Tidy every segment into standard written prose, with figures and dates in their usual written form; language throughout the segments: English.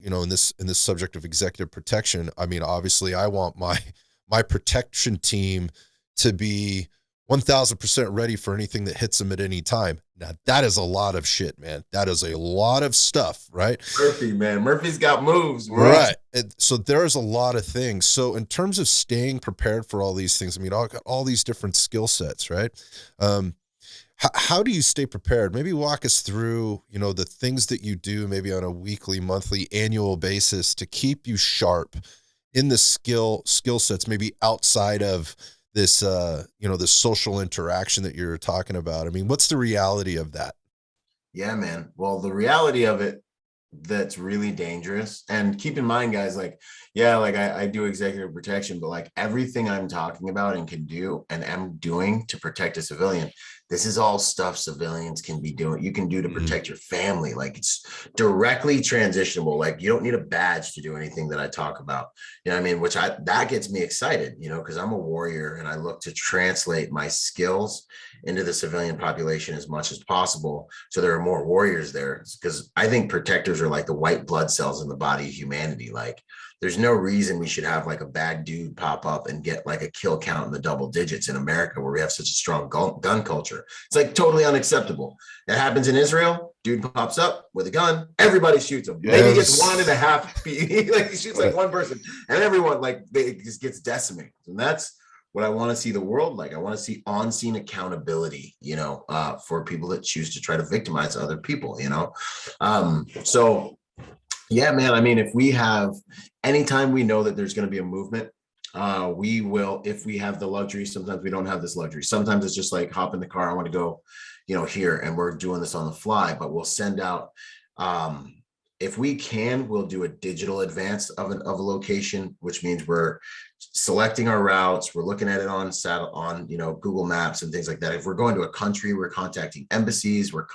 in this subject of executive protection, I mean, obviously I want my protection team to be 1000% ready for anything that hits them at any time. Now that is a lot of shit, man. That is a lot of stuff, right? Murphy, man. Murphy's got moves, bro. Right. And so there's a lot of things. So in terms of staying prepared for all these things, I mean, I've got all these different skill sets, right? Um, how do you stay prepared? Maybe walk us through, the things that you do maybe on a weekly, monthly, annual basis to keep you sharp in the skill sets, maybe outside of this, this social interaction that you're talking about. I mean, what's the reality of that? Yeah, man. Well, the reality of it that's really dangerous. And keep in mind, guys, like, yeah, like I do executive protection, but like everything I'm talking about and can do and am doing to protect a civilian, this is all stuff civilians can be doing. You can do to Mhm. protect your family. Like it's directly transitionable. Like you don't need a badge to do anything that I talk about. You know what I mean? That gets me excited, because I'm a warrior and I look to translate my skills into the civilian population as much as possible. So there are more warriors there, because I think protectors are like the white blood cells in the body of humanity. Like there's no reason we should have like a bad dude pop up and get like a kill count in the double digits in America, where we have such a strong gun culture. It's like totally unacceptable. That happens in Israel. Dude pops up with a gun, everybody shoots him. Maybe he gets one Yes. and a half. Like he shoots like one person, and everyone like it just gets decimated. And that's what I want to see the world like. I want to see on-scene accountability, for people that choose to try to victimize other people. So yeah, man. I mean, if we have anytime we know that there's going to be a movement, we will, if we have the luxury. Sometimes we don't have this luxury. Sometimes it's just like hop in the car. I want to go, here, and we're doing this on the fly, but we'll send out, if we can, we'll do a digital advance of a location, which means we're selecting our routes. We're looking at it on Google Maps and things like that. If we're going to a country, we're contacting embassies. We're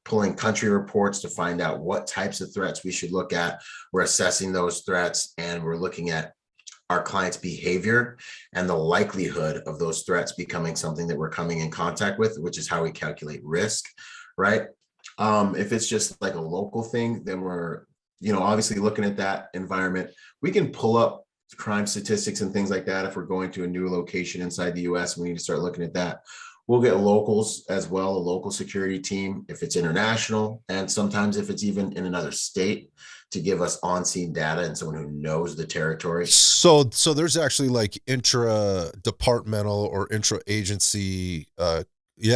pulling country reports to find out what types of threats we should look at. We're assessing those threats, and we're looking at our clients' behavior and the likelihood of those threats becoming something that we're coming in contact with, which is how we calculate risk, right? If it's just like a local thing, then we're, obviously looking at that environment. We can pull up crime statistics and things like that. If we're going to a new location inside the US, we need to start looking at that. We'll get locals as well, a local security team, if it's international, and sometimes if it's even in another state, to give us on-scene data and someone who knows the territory. So there's actually like intra-departmental or intra-agency,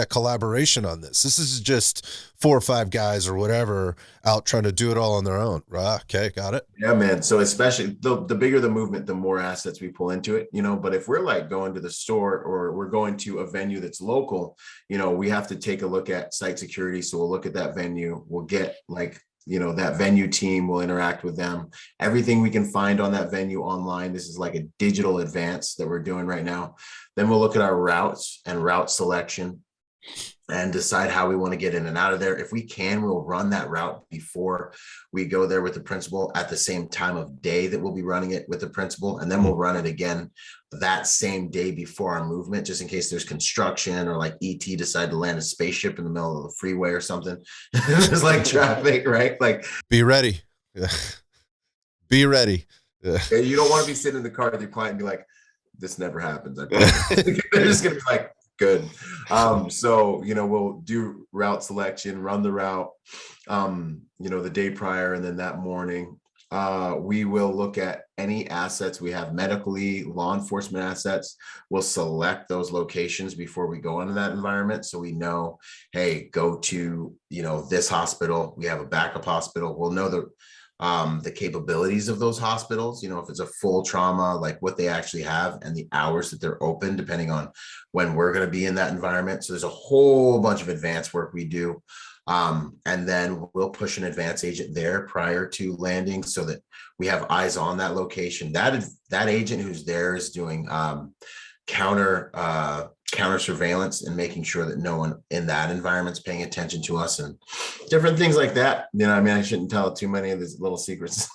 collaboration on this. This is just 4 or 5 guys or whatever out trying to do it all on their own, right? Okay, got it. Yeah, man. So especially the bigger the movement, the more assets we pull into it, but if we're like going to the store or we're going to a venue that's local, we have to take a look at site security. So we'll look at that venue. We'll get like, that venue team will interact with them. Everything we can find on that venue online. This is like a digital advance that we're doing right now. Then we'll look at our routes and route selection and decide how we want to get in and out of there. If we can, we'll run that route before we go there with the principal at the same time of day that we'll be running it with the principal. And then we'll run it again that same day before our movement, just in case there's construction or like ET decide to land a spaceship in the middle of the freeway or something. There's like traffic, right? Like Be ready. Be ready. you don't want to be sitting in the car with your client and be like, this never happens. I promise. They're just going to be like, good. So, we'll do route selection, run the route, the day prior, and then that morning, we will look at any assets we have medically, law enforcement assets. We'll select those locations before we go into that environment. So we know, hey, go to, this hospital. We have a backup hospital. We'll know the capabilities of those hospitals, if it's a full trauma, like what they actually have and the hours that they're open, depending on when we're going to be in that environment. So there's a whole bunch of advanced work we do. And then we'll push an advance agent there prior to landing so that we have eyes on that location. That agent who's there is doing counter surveillance and making sure that no one in that environment's paying attention to us and different things like that. I shouldn't tell too many of these little secrets.